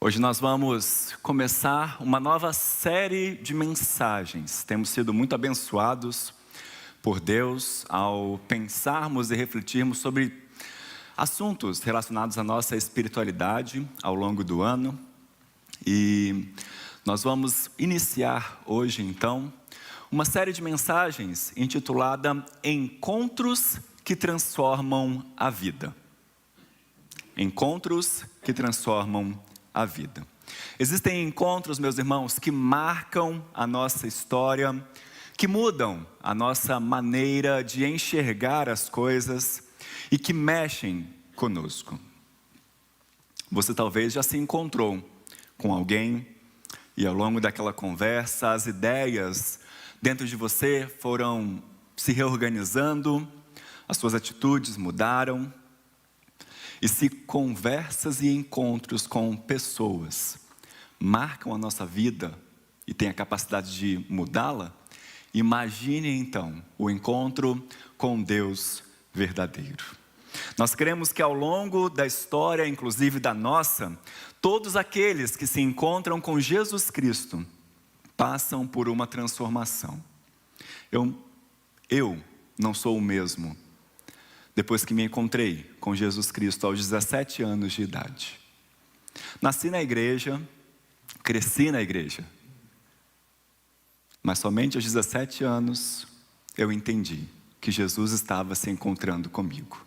Hoje nós vamos começar uma nova série de mensagens. Temos sido muito abençoados por Deus ao pensarmos e refletirmos sobre assuntos relacionados à nossa espiritualidade ao longo do ano. E nós vamos iniciar hoje, então, uma série de mensagens intitulada Encontros que Transformam a Vida. Encontros que transformam a vida. Existem encontros, meus irmãos, que marcam a nossa história, que mudam a nossa maneira de enxergar as coisas e que mexem conosco. Você talvez já se encontrou com alguém e ao longo daquela conversa as ideias dentro de você foram se reorganizando, as suas atitudes mudaram. E se conversas e encontros com pessoas marcam a nossa vida e têm a capacidade de mudá-la, imagine então o encontro com Deus verdadeiro. Nós queremos que ao longo da história, inclusive da nossa, todos aqueles que se encontram com Jesus Cristo passam por uma transformação. Eu não sou o mesmo depois que me encontrei com Jesus Cristo aos 17 anos de idade. Nasci na igreja, cresci na igreja. Mas somente aos 17 anos eu entendi que Jesus estava se encontrando comigo.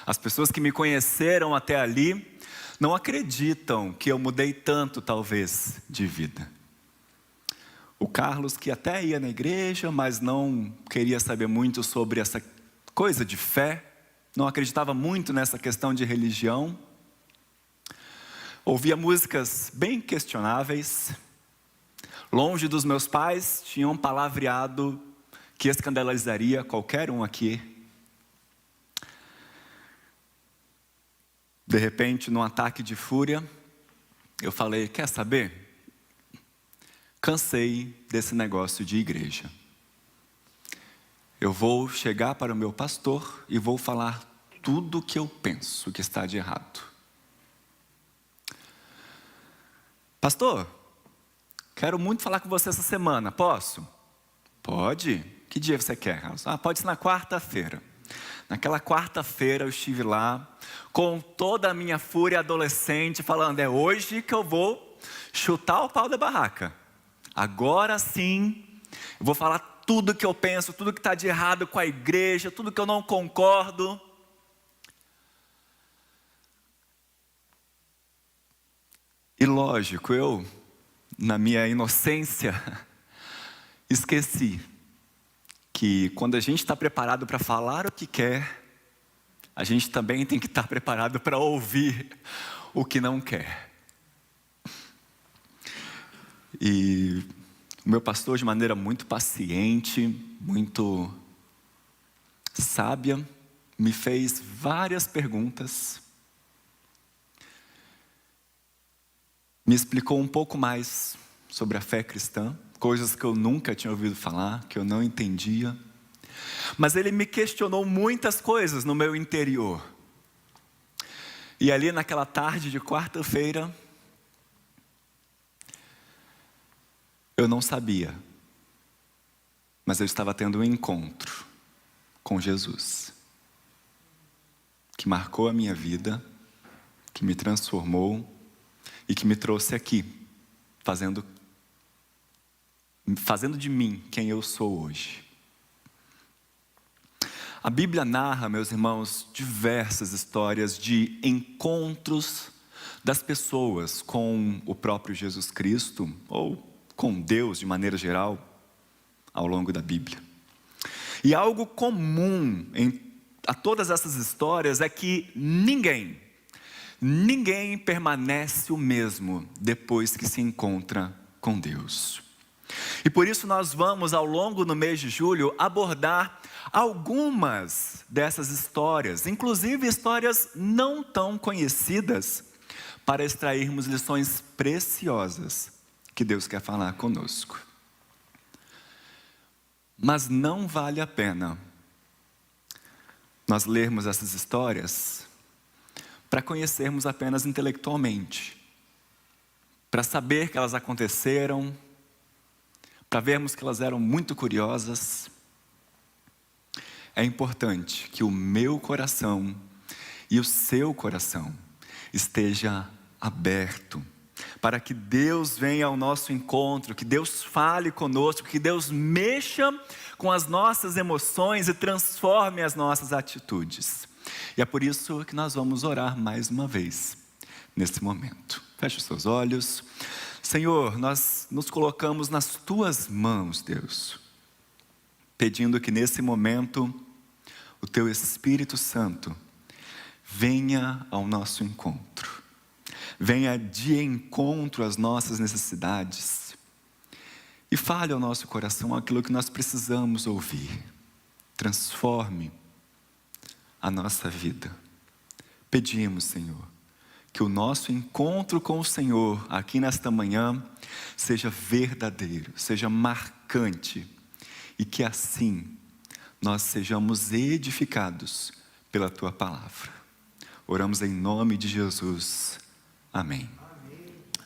As pessoas que me conheceram até ali não acreditam que eu mudei tanto, talvez, de vida. O Carlos, que até ia na igreja, mas não queria saber muito sobre essa coisa de fé, não acreditava muito nessa questão de religião, ouvia músicas bem questionáveis, longe dos meus pais, tinha um palavreado que escandalizaria qualquer um aqui. De repente, num ataque de fúria, eu falei, quer saber? Cansei desse negócio de igreja. Eu vou chegar para o meu pastor e vou falar tudo o que eu penso que está de errado. Pastor, quero muito falar com você essa semana, posso? Pode. Que dia você quer, Carlos? Pode ser na quarta-feira. Naquela quarta-feira eu estive lá, com toda a minha fúria adolescente, falando, é hoje que eu vou chutar o pau da barraca. Agora sim, eu vou falar tudo que eu penso, tudo que está de errado com a igreja, tudo que eu não concordo. E lógico, eu, na minha inocência, esqueci que quando a gente está preparado para falar o que quer, a gente também tem que estar preparado para ouvir o que não quer. E o meu pastor, de maneira muito paciente, muito sábia, me fez várias perguntas, me explicou um pouco mais sobre a fé cristã, coisas que eu nunca tinha ouvido falar, que eu não entendia. Mas ele me questionou muitas coisas no meu interior. E ali naquela tarde de quarta-feira, eu não sabia, mas eu estava tendo um encontro com Jesus, que marcou a minha vida, que me transformou e que me trouxe aqui, fazendo de mim quem eu sou hoje. A Bíblia narra, meus irmãos, diversas histórias de encontros das pessoas com o próprio Jesus Cristo, ou com Deus de maneira geral, ao longo da Bíblia. E algo comum a todas essas histórias é que ninguém permanece o mesmo depois que se encontra com Deus. E por isso nós vamos, ao longo do mês de julho, abordar algumas dessas histórias, inclusive histórias não tão conhecidas, para extrairmos lições preciosas que Deus quer falar conosco. Mas não vale a pena nós lermos essas histórias para conhecermos apenas intelectualmente. para saber que elas aconteceram, para vermos que elas eram muito curiosas. É importante que o meu coração e o seu coração esteja aberto, para que Deus venha ao nosso encontro, que Deus fale conosco, que Deus mexa com as nossas emoções e transforme as nossas atitudes. E é por isso que nós vamos orar mais uma vez, nesse momento. Feche os seus olhos. Senhor, nós nos colocamos nas Tuas mãos, Deus, pedindo que nesse momento o Teu Espírito Santo venha ao nosso encontro. Venha de encontro às nossas necessidades e fale ao nosso coração aquilo que nós precisamos ouvir. Transforme a nossa vida. Pedimos, Senhor, que o nosso encontro com o Senhor aqui nesta manhã seja verdadeiro, seja marcante e que assim nós sejamos edificados pela Tua palavra. Oramos em nome de Jesus. Amém.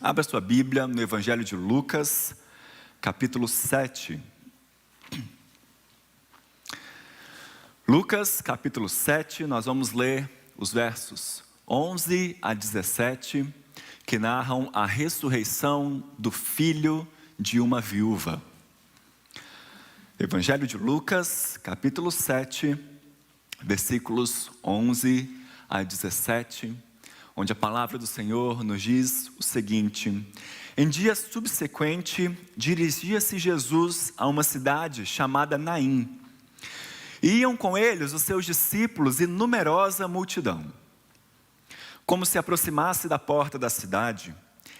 Abra sua Bíblia no Evangelho de Lucas, capítulo 7. Lucas, capítulo 7, nós vamos ler os versos 11 a 17, que narram a ressurreição do filho de uma viúva. Evangelho de Lucas, capítulo 7, versículos 11 a 17, onde a palavra do Senhor nos diz o seguinte: em dia subsequente, dirigia-se Jesus a uma cidade chamada Naim. E iam com eles os seus discípulos e numerosa multidão. Como se aproximasse da porta da cidade,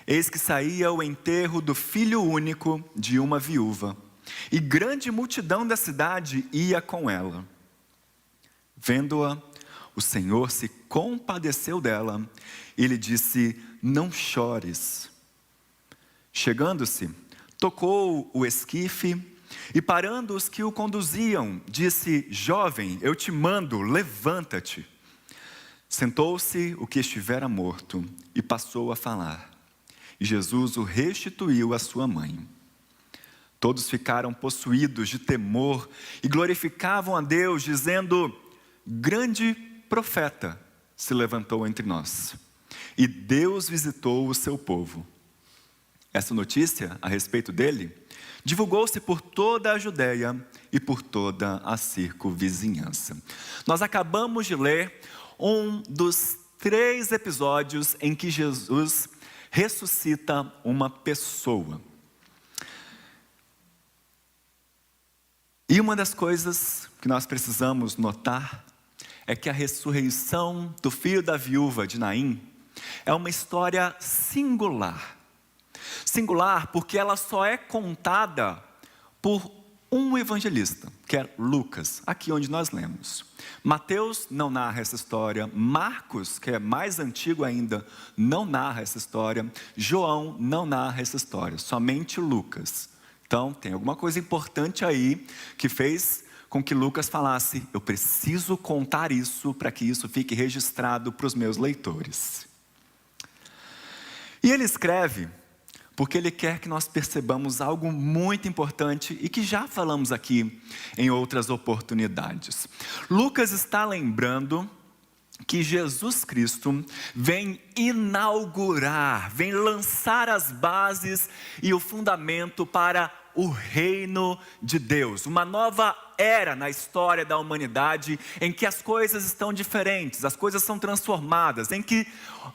eis que saía o enterro do filho único de uma viúva, e grande multidão da cidade ia com ela. Vendo-a, o Senhor se compadeceu dela e lhe disse: não chores. Chegando-se, tocou o esquife e parando os que o conduziam, disse: jovem, eu te mando, levanta-te. Sentou-se o que estivera morto e passou a falar. E Jesus o restituiu à sua mãe. Todos ficaram possuídos de temor e glorificavam a Deus, dizendo: grande profeta se levantou entre nós, e Deus visitou o seu povo. Essa notícia a respeito dele divulgou-se por toda a Judeia e por toda a circunvizinhança. Nós acabamos de ler um dos 3 episódios em que Jesus ressuscita uma pessoa. E uma das coisas que nós precisamos notar é que a ressurreição do filho da viúva de Naim é uma história singular. Singular porque ela só é contada por um evangelista, que é Lucas, aqui onde nós lemos. Mateus não narra essa história, Marcos, que é mais antigo ainda, não narra essa história, João não narra essa história, somente Lucas. Então tem alguma coisa importante aí que fez com que Lucas falasse: eu preciso contar isso para que isso fique registrado para os meus leitores. E ele escreve porque ele quer que nós percebamos algo muito importante e que já falamos aqui em outras oportunidades. Lucas está lembrando que Jesus Cristo vem inaugurar, vem lançar as bases e o fundamento para o reino de Deus, uma nova era na história da humanidade em que as coisas estão diferentes, as coisas são transformadas, em que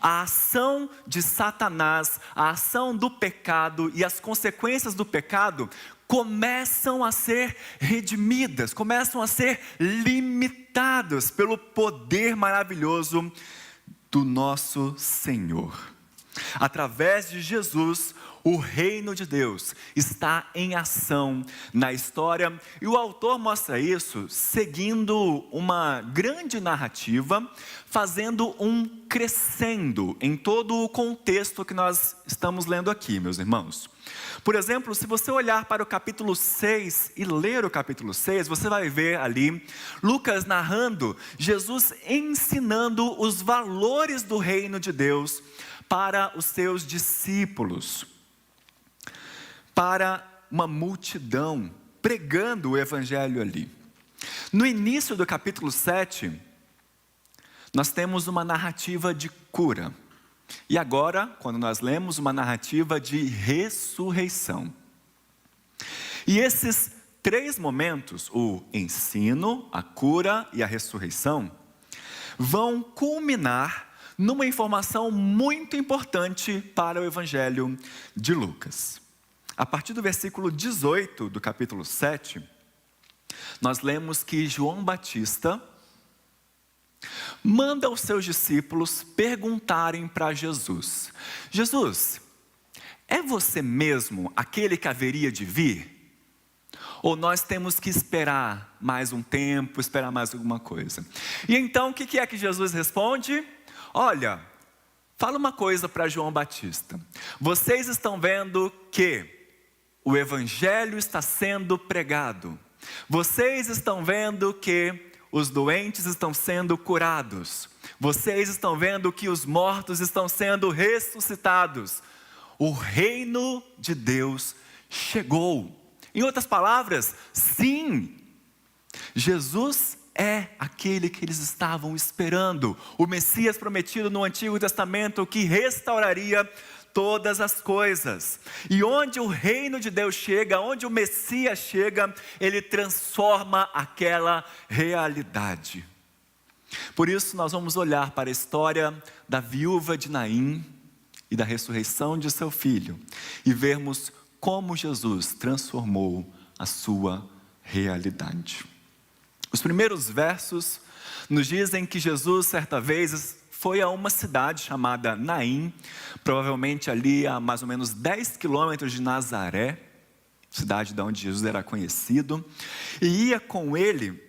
a ação de Satanás, a ação do pecado e as consequências do pecado começam a ser redimidas, começam a ser limitadas pelo poder maravilhoso do nosso Senhor. Através de Jesus, o reino de Deus está em ação na história, e o autor mostra isso seguindo uma grande narrativa, fazendo um crescendo em todo o contexto que nós estamos lendo aqui, meus irmãos. Por exemplo, se você olhar para o capítulo 6 e ler o capítulo 6, você vai ver ali Lucas narrando Jesus ensinando os valores do reino de Deus para os seus discípulos, para uma multidão, pregando o evangelho ali. No início do capítulo 7, nós temos uma narrativa de cura. E agora, quando nós lemos, uma narrativa de ressurreição. E esses três momentos, o ensino, a cura e a ressurreição, vão culminar numa informação muito importante para o evangelho de Lucas. A partir do versículo 18 do capítulo 7, nós lemos que João Batista manda os seus discípulos perguntarem para Jesus: Jesus, é você mesmo aquele que haveria de vir? Ou nós temos que esperar mais um tempo, esperar mais alguma coisa? E então o que é que Jesus responde? Olha, fala uma coisa para João Batista. Vocês estão vendo que o evangelho está sendo pregado. Vocês estão vendo que os doentes estão sendo curados. Vocês estão vendo que os mortos estão sendo ressuscitados. O reino de Deus chegou. Em outras palavras, sim, Jesus é aquele que eles estavam esperando. O Messias prometido no Antigo Testamento, que restauraria todas as coisas. E onde o reino de Deus chega, onde o Messias chega, ele transforma aquela realidade. Por isso nós vamos olhar para a história da viúva de Naim e da ressurreição de seu filho e vermos como Jesus transformou a sua realidade. Os primeiros versos nos dizem que Jesus, certa vez, foi a uma cidade chamada Naim, provavelmente ali a mais ou menos 10 quilômetros de Nazaré, cidade de onde Jesus era conhecido, e ia com ele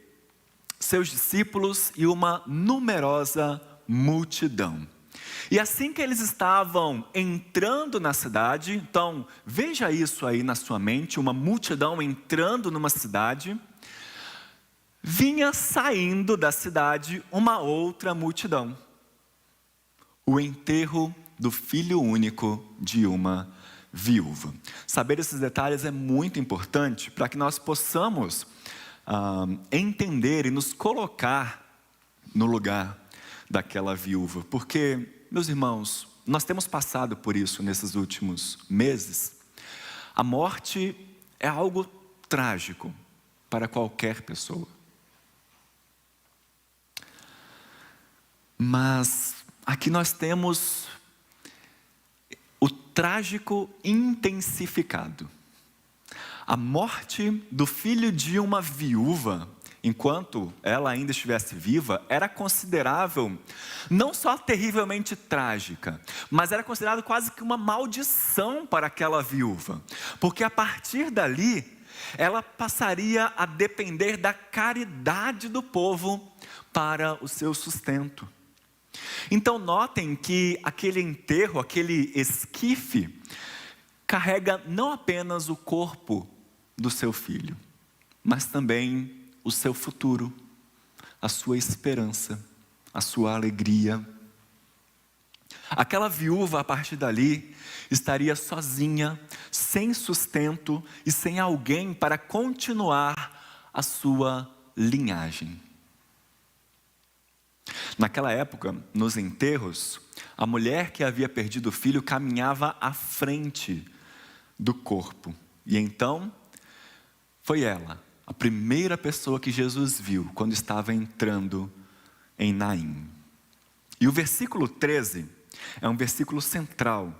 seus discípulos e uma numerosa multidão. E assim que eles estavam entrando na cidade, então veja isso aí na sua mente, uma multidão entrando numa cidade, vinha saindo da cidade uma outra multidão. O enterro do filho único de uma viúva. Saber esses detalhes é muito importante para que nós possamos entender e nos colocar no lugar daquela viúva. Porque, meus irmãos, nós temos passado por isso nesses últimos meses. A morte é algo trágico para qualquer pessoa. Mas aqui nós temos o trágico intensificado. A morte do filho de uma viúva, enquanto ela ainda estivesse viva, era considerável não só terrivelmente trágica, mas era considerado quase que uma maldição para aquela viúva. Porque a partir dali, ela passaria a depender da caridade do povo para o seu sustento. Então notem que aquele enterro, aquele esquife, carrega não apenas o corpo do seu filho, mas também o seu futuro, a sua esperança, a sua alegria. Aquela viúva, a partir dali, estaria sozinha, sem sustento e sem alguém para continuar a sua linhagem. Naquela época, nos enterros, a mulher que havia perdido o filho caminhava à frente do corpo. E então, foi ela, a primeira pessoa que Jesus viu quando estava entrando em Naim. E o versículo 13 é um versículo central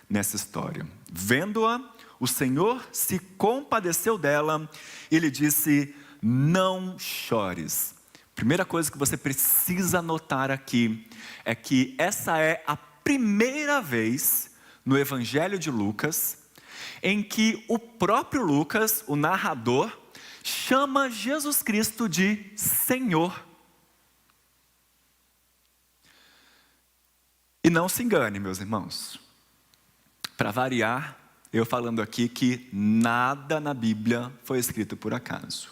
nessa história. Vendo-a, o Senhor se compadeceu dela e lhe disse: não chores. Primeira coisa que você precisa notar aqui é que essa é a primeira vez no Evangelho de Lucas em que o próprio Lucas, o narrador, chama Jesus Cristo de Senhor. E não se engane, meus irmãos. Para variar, eu falando aqui que nada na Bíblia foi escrito por acaso.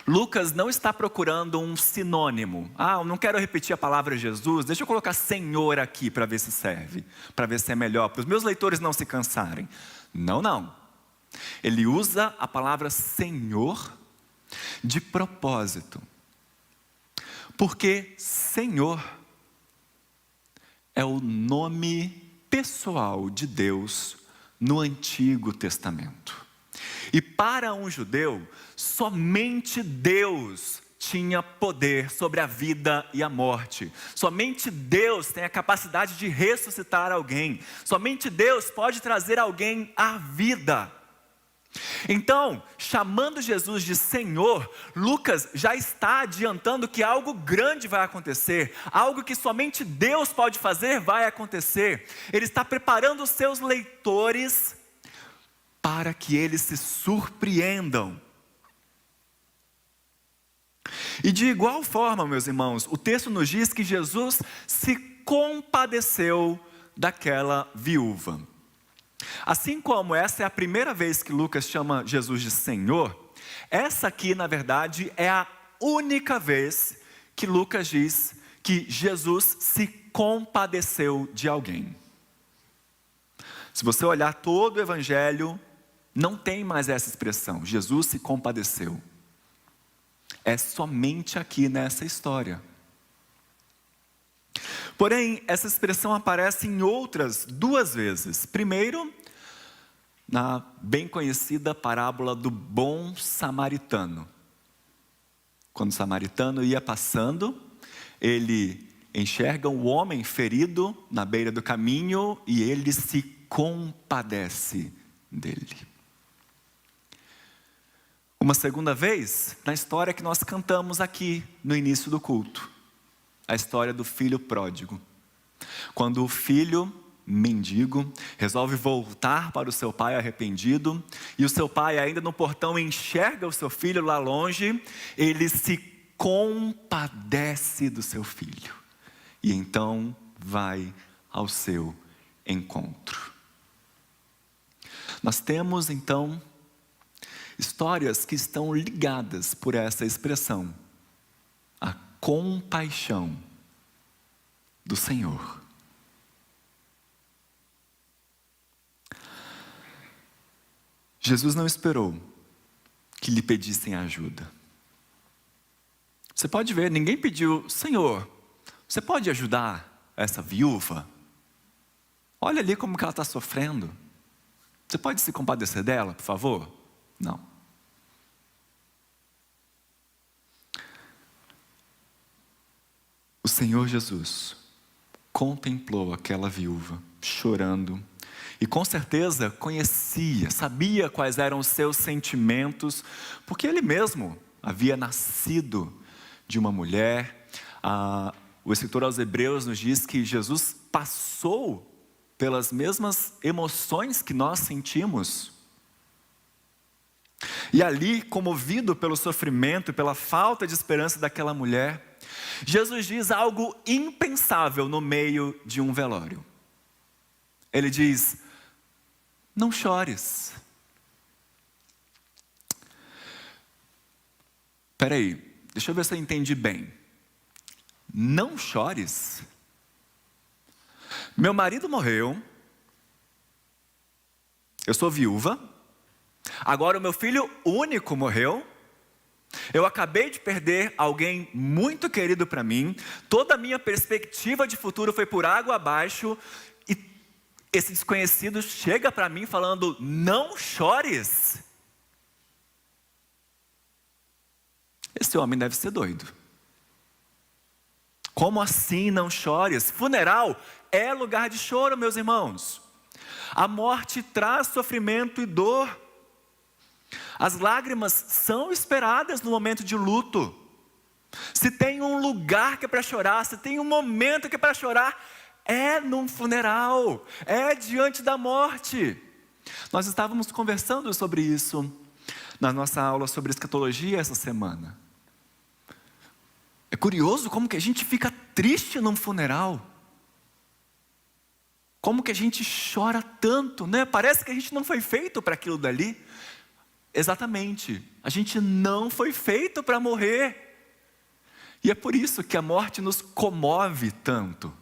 Lucas não está procurando um sinônimo. Eu não quero repetir a palavra Jesus, deixa eu colocar Senhor aqui para ver se serve, para ver se é melhor, para os meus leitores não se cansarem. Não. Ele usa a palavra Senhor de propósito. Porque Senhor é o nome pessoal de Deus no Antigo Testamento. E para um judeu, somente Deus tinha poder sobre a vida e a morte. Somente Deus tem a capacidade de ressuscitar alguém. Somente Deus pode trazer alguém à vida. Então, chamando Jesus de Senhor, Lucas já está adiantando que algo grande vai acontecer, algo que somente Deus pode fazer vai acontecer. Ele está preparando os seus leitores para que eles se surpreendam. E de igual forma, meus irmãos, o texto nos diz que Jesus se compadeceu daquela viúva. Assim como essa é a primeira vez que Lucas chama Jesus de Senhor, essa aqui, na verdade, é a única vez que Lucas diz que Jesus se compadeceu de alguém. Se você olhar todo o Evangelho, não tem mais essa expressão, Jesus se compadeceu. É somente aqui nessa história. Porém, essa expressão aparece em outras 2 vezes. Primeiro, na bem conhecida parábola do bom samaritano. Quando o samaritano ia passando, ele enxerga um homem ferido na beira do caminho e ele se compadece dele. Uma segunda vez, na história que nós cantamos aqui no início do culto. A história do filho pródigo. Quando o filho mendigo resolve voltar para o seu pai arrependido, e o seu pai ainda no portão enxerga o seu filho lá longe, ele se compadece do seu filho. E então vai ao seu encontro. Nós temos então histórias que estão ligadas por essa expressão. A compaixão do Senhor. Jesus não esperou que lhe pedissem ajuda. Você pode ver, ninguém pediu, Senhor, você pode ajudar essa viúva? Olha ali como que ela está sofrendo. Você pode se compadecer dela, por favor? Não. O Senhor Jesus contemplou aquela viúva chorando e com certeza conhecia, sabia quais eram os seus sentimentos, porque ele mesmo havia nascido de uma mulher. O escritor aos Hebreus nos diz que Jesus passou pelas mesmas emoções que nós sentimos. E ali, comovido pelo sofrimento, pela falta de esperança daquela mulher, Jesus diz algo impensável no meio de um velório. Ele diz, não chores. Espera aí, deixa eu ver se eu entendi bem. Não chores? Meu marido morreu, eu sou viúva, agora o meu filho único morreu, eu acabei de perder alguém muito querido para mim, toda a minha perspectiva de futuro foi por água abaixo, e esse desconhecido chega para mim falando, não chores. Esse homem deve ser doido. Como assim não chores? Funeral é lugar de choro, meus irmãos. A morte traz sofrimento e dor. As lágrimas são esperadas no momento de luto. Se tem um lugar que é para chorar, se tem um momento que é para chorar, é num funeral, é diante da morte. Nós estávamos conversando sobre isso na nossa aula sobre escatologia essa semana. É curioso como que a gente fica triste num funeral. Como que a gente chora tanto, né? Parece que a gente não foi feito para aquilo dali. exatamente, a gente não foi feito para morrer. E é por isso que a morte nos comove tanto.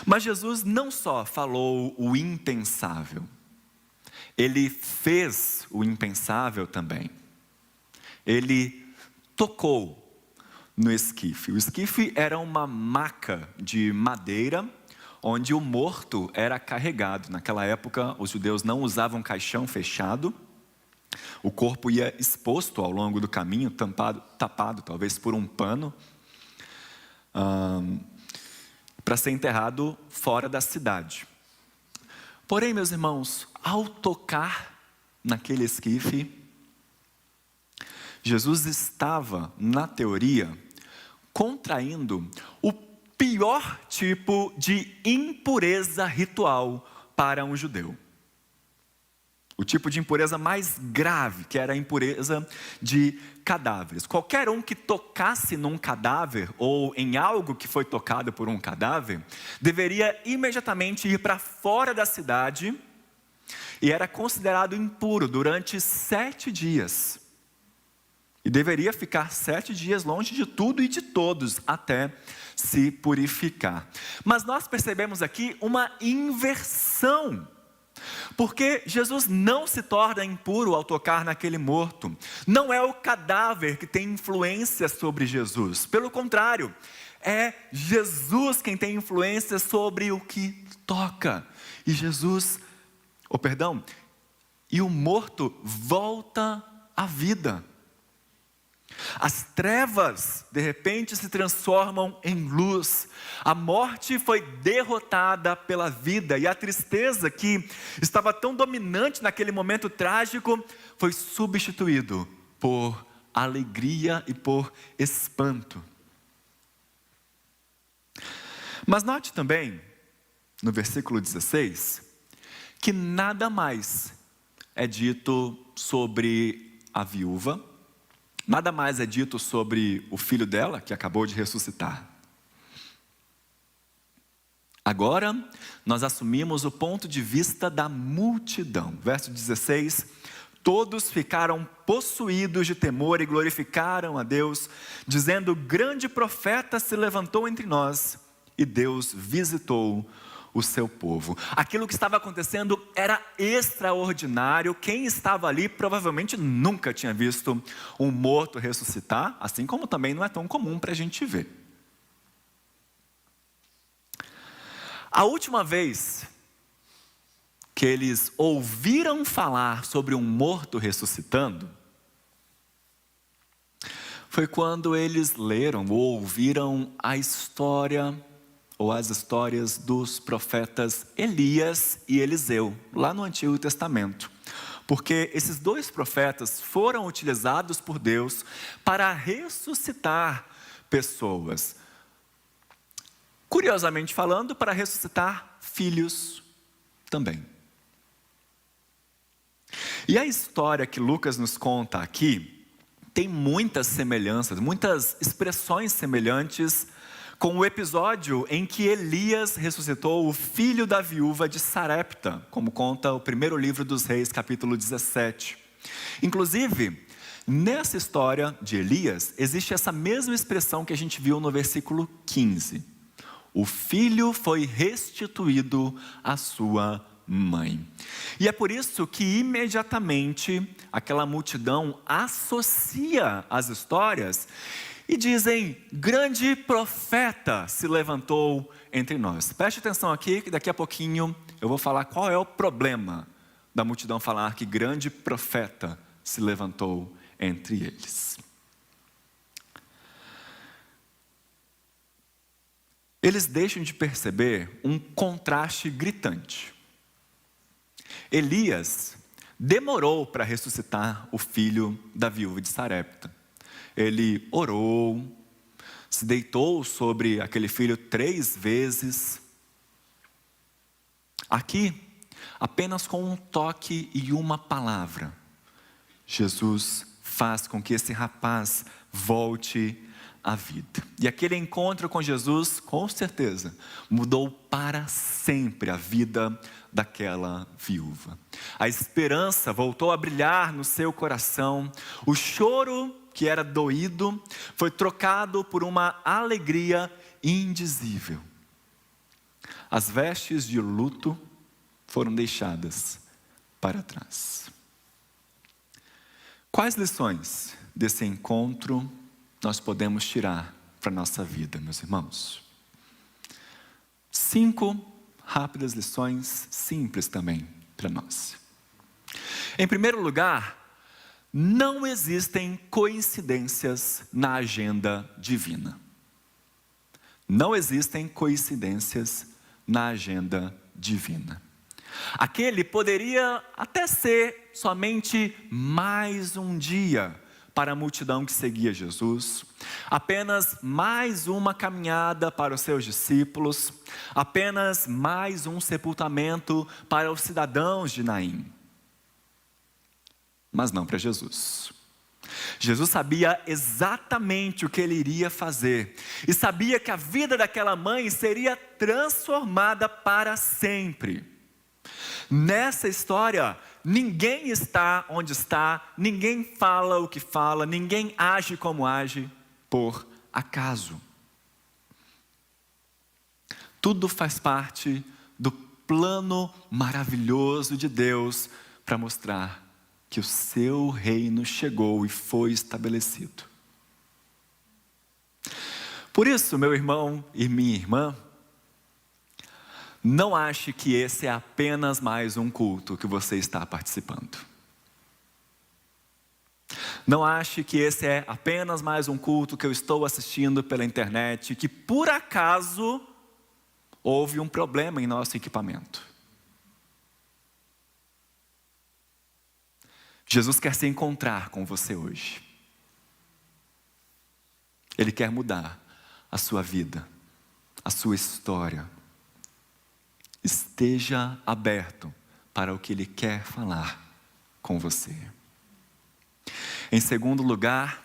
Mas Jesus não só falou o impensável, Ele fez o impensável também. Ele tocou no esquife. O esquife era uma maca de madeira, onde o morto era carregado. Naquela época, os judeus não usavam caixão fechado. O corpo ia exposto ao longo do caminho, tapado talvez por um pano, para ser enterrado fora da cidade. Porém, meus irmãos, ao tocar naquele esquife, Jesus estava, na teoria, contraindo o pior tipo de impureza ritual para um judeu. O tipo de impureza mais grave, que era a impureza de cadáveres. Qualquer um que tocasse num cadáver ou em algo que foi tocado por um cadáver, deveria imediatamente ir para fora da cidade e era considerado impuro durante 7 dias. E deveria ficar 7 dias longe de tudo e de todos até se purificar. Mas nós percebemos aqui uma inversão. Porque Jesus não se torna impuro ao tocar naquele morto. Não é o cadáver que tem influência sobre Jesus. Pelo contrário, é Jesus quem tem influência sobre o que toca. E o morto volta à vida. As trevas, de repente, se transformam em luz. A morte foi derrotada pela vida. E a tristeza que estava tão dominante naquele momento trágico, foi substituído por alegria e por espanto. Mas note também, no versículo 16, que nada mais é dito sobre a viúva. Nada mais é dito sobre o filho dela, que acabou de ressuscitar. Agora, nós assumimos o ponto de vista da multidão. Verso 16, todos ficaram possuídos de temor e glorificaram a Deus, dizendo: grande profeta se levantou entre nós, e Deus visitou o seu povo. Aquilo que estava acontecendo era extraordinário. Quem estava ali provavelmente nunca tinha visto um morto ressuscitar, assim como também não é tão comum para a gente ver. A última vez que eles ouviram falar sobre um morto ressuscitando, foi quando eles leram ou ouviram a história ou as histórias dos profetas Elias e Eliseu, lá no Antigo Testamento. Porque esses 2 profetas foram utilizados por Deus para ressuscitar pessoas. Curiosamente falando, para ressuscitar filhos também. E a história que Lucas nos conta aqui, tem muitas semelhanças, muitas expressões semelhantes com o episódio em que Elias ressuscitou o filho da viúva de Sarepta, como conta o primeiro livro dos Reis, capítulo 17. Inclusive, nessa história de Elias, existe essa mesma expressão que a gente viu no versículo 15. O filho foi restituído à sua mãe. E é por isso que imediatamente aquela multidão associa as histórias e dizem: grande profeta se levantou entre nós. Preste atenção aqui, que daqui a pouquinho eu vou falar qual é o problema da multidão falar que grande profeta se levantou entre eles. Eles deixam de perceber um contraste gritante. Elias demorou para ressuscitar o filho da viúva de Sarepta. Ele orou, se deitou sobre aquele filho 3 vezes. Aqui, apenas com um toque e uma palavra, Jesus faz com que esse rapaz volte a vida. E aquele encontro com Jesus, com certeza, mudou para sempre a vida daquela viúva. A esperança voltou a brilhar no seu coração. O choro, que era doído, foi trocado por uma alegria indizível. As vestes de luto foram deixadas para trás. Quais lições desse encontro nós podemos tirar para a nossa vida, meus irmãos? 5 rápidas lições simples também para nós. Em primeiro lugar, não existem coincidências na agenda divina. Não existem coincidências na agenda divina. Aquele poderia até ser somente mais um dia para a multidão que seguia Jesus, apenas mais uma caminhada para os seus discípulos, apenas mais um sepultamento para os cidadãos de Naim. Mas não para Jesus. Jesus sabia exatamente o que ele iria fazer, e sabia que a vida daquela mãe seria transformada para sempre. Nessa história, ninguém está onde está, ninguém fala o que fala, ninguém age como age por acaso. Tudo faz parte do plano maravilhoso de Deus para mostrar que o seu reino chegou e foi estabelecido. Por isso, meu irmão e minha irmã, não ache que esse é apenas mais um culto que você está participando. Não ache que esse é apenas mais um culto que eu estou assistindo pela internet, que por acaso houve um problema em nosso equipamento. Jesus quer se encontrar com você hoje. Ele quer mudar a sua vida, a sua história. Esteja aberto para o que Ele quer falar com você. Em segundo lugar,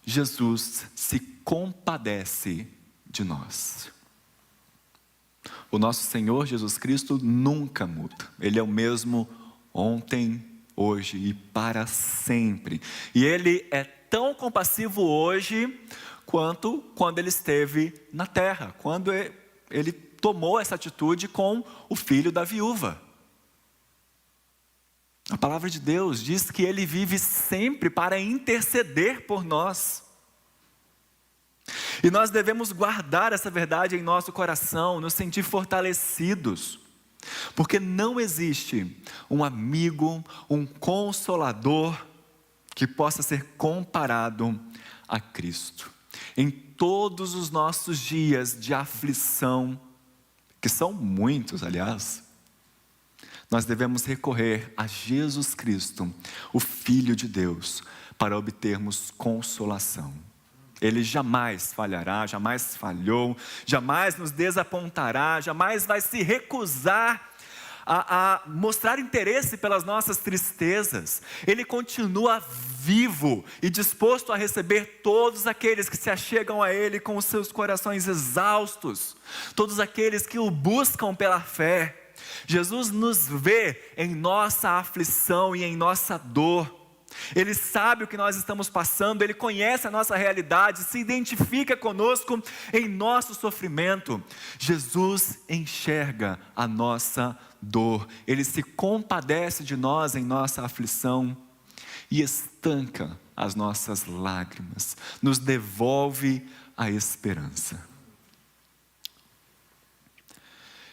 Jesus se compadece de nós. O nosso Senhor Jesus Cristo nunca muda. Ele é o mesmo ontem, hoje e para sempre. E Ele é tão compassivo hoje quanto quando Ele esteve na terra, quando Ele tomou essa atitude com o filho da viúva. A palavra de Deus diz que Ele vive sempre para interceder por nós. E nós devemos guardar essa verdade em nosso coração, nos sentir fortalecidos, porque não existe um amigo, um consolador que possa ser comparado a Cristo. Em todos os nossos dias de aflição, que são muitos, aliás, nós devemos recorrer a Jesus Cristo, o Filho de Deus, para obtermos consolação. Ele jamais falhará, jamais falhou, jamais nos desapontará, jamais vai se recusar a mostrar interesse pelas nossas tristezas. Ele continua vivo e disposto a receber todos aqueles que se achegam a Ele com os seus corações exaustos, todos aqueles que o buscam pela fé. Jesus nos vê em nossa aflição e em nossa dor. Ele sabe o que nós estamos passando, Ele conhece a nossa realidade, se identifica conosco em nosso sofrimento. Jesus enxerga a nossa dor, Ele se compadece de nós em nossa aflição e estanca as nossas lágrimas, nos devolve a esperança.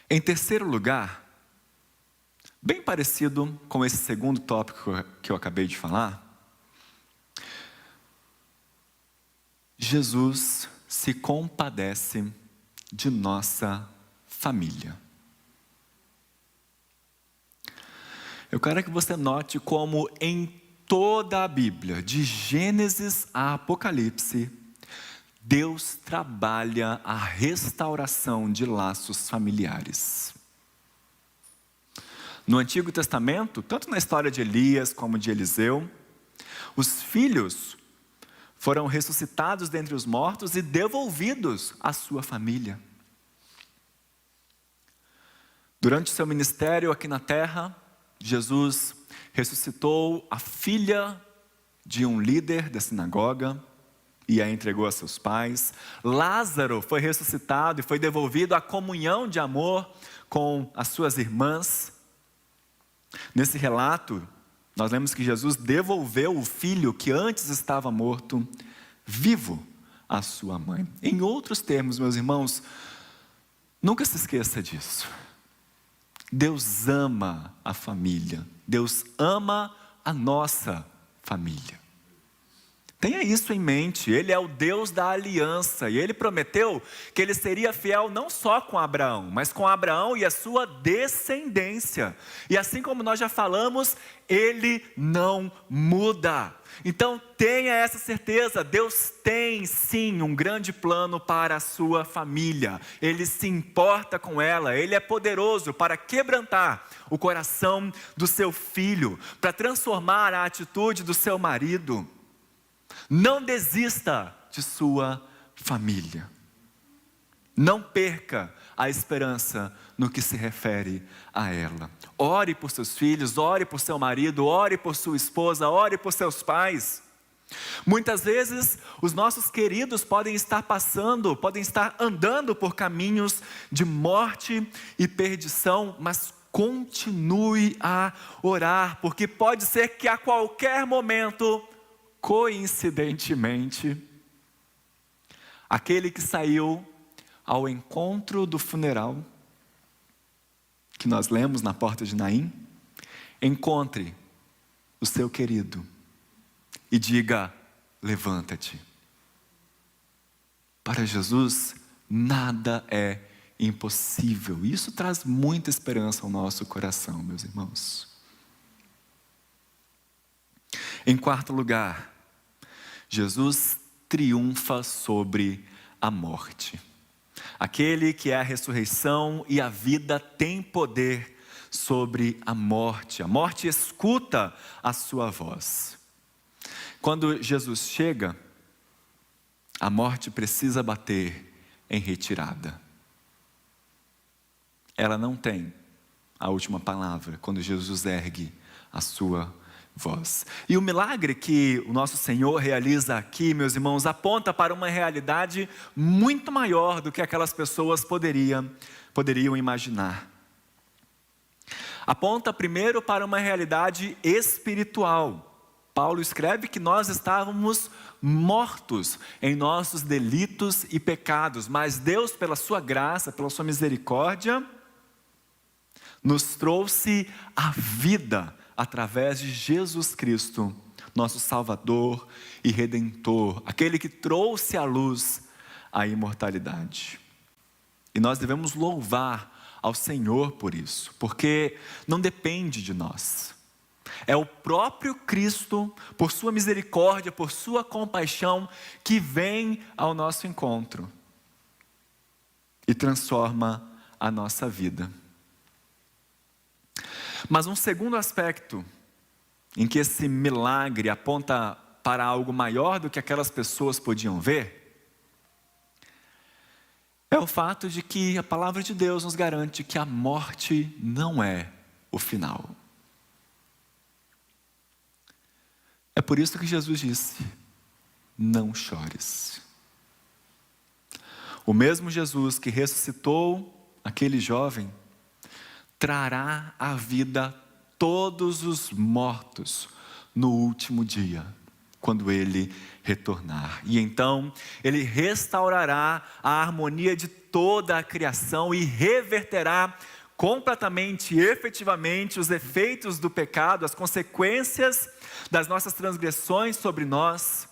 Em terceiro lugar, bem parecido com esse segundo tópico que eu acabei de falar, Jesus se compadece de nossa família. Eu quero que você note como em toda a Bíblia, de Gênesis a Apocalipse, Deus trabalha a restauração de laços familiares. No Antigo Testamento, tanto na história de Elias como de Eliseu, os filhos foram ressuscitados dentre os mortos e devolvidos à sua família. Durante seu ministério aqui na terra, Jesus ressuscitou a filha de um líder da sinagoga e a entregou a seus pais. Lázaro foi ressuscitado e foi devolvido à comunhão de amor com as suas irmãs. Nesse relato, nós lemos que Jesus devolveu o filho que antes estava morto, vivo, à sua mãe. Em outros termos, meus irmãos, nunca se esqueça disso. Deus ama a família. Deus ama a nossa família. Tenha isso em mente. Ele é o Deus da aliança. E Ele prometeu que Ele seria fiel não só com Abraão, mas com Abraão e a sua descendência. E assim como nós já falamos, Ele não muda. Então tenha essa certeza, Deus tem sim um grande plano para a sua família. Ele se importa com ela, Ele é poderoso para quebrantar o coração do seu filho, para transformar a atitude do seu marido. Não desista de sua família. Não perca a esperança no que se refere a ela. Ore por seus filhos, ore por seu marido, ore por sua esposa, ore por seus pais. Muitas vezes os nossos queridos podem estar andando por caminhos de morte e perdição, mas continue a orar, porque pode ser que a qualquer momento, coincidentemente, aquele que saiu ao encontro do funeral, que nós lemos na porta de Naim, encontre o seu querido e diga: levanta-te. Para Jesus, nada é impossível. Isso traz muita esperança ao nosso coração, meus irmãos. Em quarto lugar, Jesus triunfa sobre a morte. Aquele que é a ressurreição e a vida tem poder sobre a morte. A morte escuta a sua voz. Quando Jesus chega, a morte precisa bater em retirada. Ela não tem a última palavra quando Jesus ergue a sua voz. E o milagre que o nosso Senhor realiza aqui, meus irmãos, aponta para uma realidade muito maior do que aquelas pessoas poderiam imaginar. Aponta primeiro para uma realidade espiritual. Paulo escreve que nós estávamos mortos em nossos delitos e pecados, mas Deus, pela sua graça, pela sua misericórdia, nos trouxe a vida através de Jesus Cristo, nosso Salvador e Redentor, aquele que trouxe à luz a imortalidade. E nós devemos louvar ao Senhor por isso, porque não depende de nós. É o próprio Cristo, por sua misericórdia, por sua compaixão, que vem ao nosso encontro e transforma a nossa vida. Mas um segundo aspecto em que esse milagre aponta para algo maior do que aquelas pessoas podiam ver, é o fato de que a palavra de Deus nos garante que a morte não é o final. É por isso que Jesus disse: não chores. O mesmo Jesus que ressuscitou aquele jovem, trará à vida todos os mortos no último dia, quando Ele retornar. E então, Ele restaurará a harmonia de toda a criação e reverterá completamente e efetivamente os efeitos do pecado, as consequências das nossas transgressões sobre nós.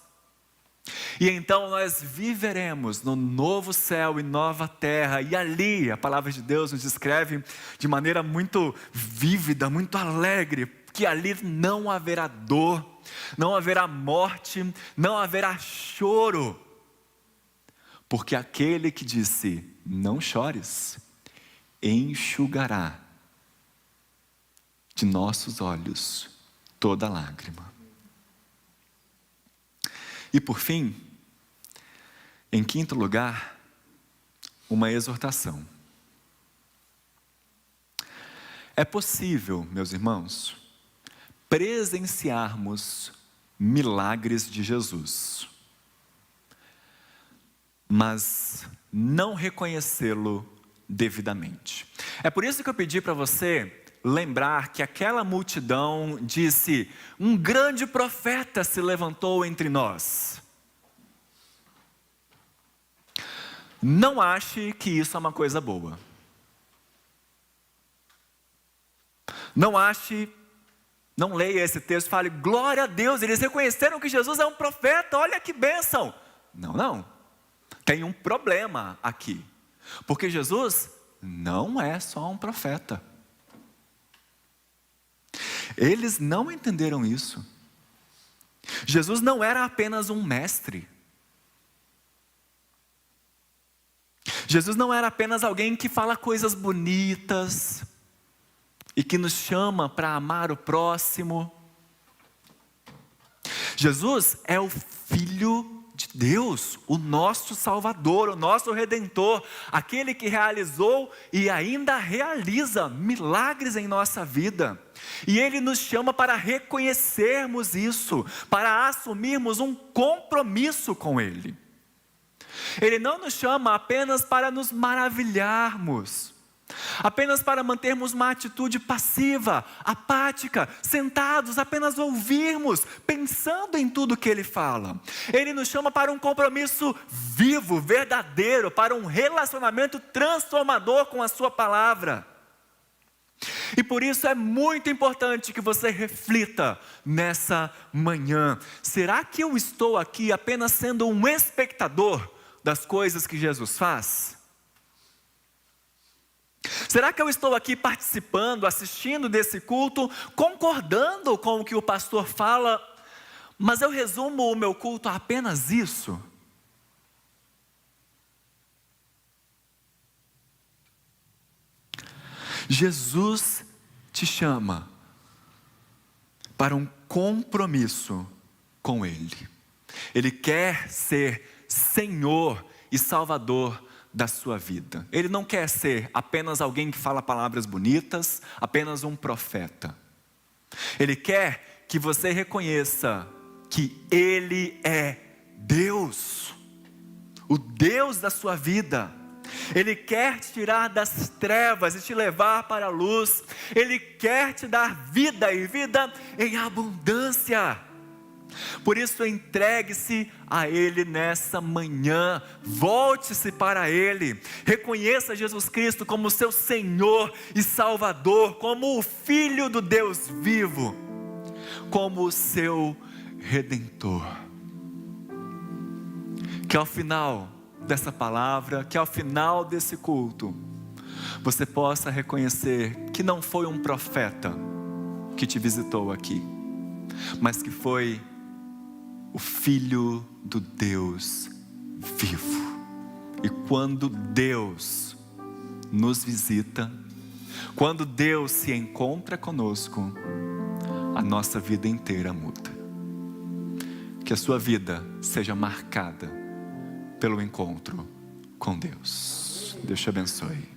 E então nós viveremos no novo céu e nova terra, e ali a palavra de Deus nos descreve de maneira muito vívida, muito alegre, que ali não haverá dor, não haverá morte, não haverá choro, porque aquele que disse: não chores, enxugará de nossos olhos toda lágrima. E por fim, em quinto lugar, uma exortação. É possível, meus irmãos, presenciarmos milagres de Jesus, mas não reconhecê-lo devidamente. É por isso que eu pedi para você lembrar que aquela multidão disse: um grande profeta se levantou entre nós. Não ache que isso é uma coisa boa. Não leia esse texto e fale: glória a Deus, eles reconheceram que Jesus é um profeta, olha que bênção. Não. Tem um problema aqui. Porque Jesus não é só um profeta. Eles não entenderam isso. Jesus não era apenas um mestre. Jesus não era apenas alguém que fala coisas bonitas e que nos chama para amar o próximo. Jesus é o Filho de Deus, o nosso Salvador, o nosso Redentor, aquele que realizou e ainda realiza milagres em nossa vida. E Ele nos chama para reconhecermos isso, para assumirmos um compromisso com Ele. Ele não nos chama apenas para nos maravilharmos, apenas para mantermos uma atitude passiva, apática, sentados, apenas ouvirmos, pensando em tudo que Ele fala. Ele nos chama para um compromisso vivo, verdadeiro, para um relacionamento transformador com a Sua palavra. E por isso é muito importante que você reflita nessa manhã: será que eu estou aqui apenas sendo um espectador das coisas que Jesus faz? Será que eu estou aqui participando, assistindo desse culto, concordando com o que o pastor fala, mas eu resumo o meu culto a apenas isso? Jesus te chama para um compromisso com Ele. Ele quer ser Senhor e Salvador da sua vida. Ele não quer ser apenas alguém que fala palavras bonitas, apenas um profeta. Ele quer que você reconheça que Ele é Deus, o Deus da sua vida. Ele quer te tirar das trevas e te levar para a luz. Ele quer te dar vida e vida em abundância. Por isso, entregue-se a Ele nessa manhã, volte-se para Ele, reconheça Jesus Cristo como seu Senhor e Salvador, como o Filho do Deus vivo, como o seu Redentor. Que ao final dessa palavra, que ao final desse culto, você possa reconhecer que não foi um profeta que te visitou aqui, mas que foi o Filho do Deus vivo. E quando Deus nos visita, quando Deus se encontra conosco, a nossa vida inteira muda. Que a sua vida seja marcada pelo encontro com Deus. Deus te abençoe.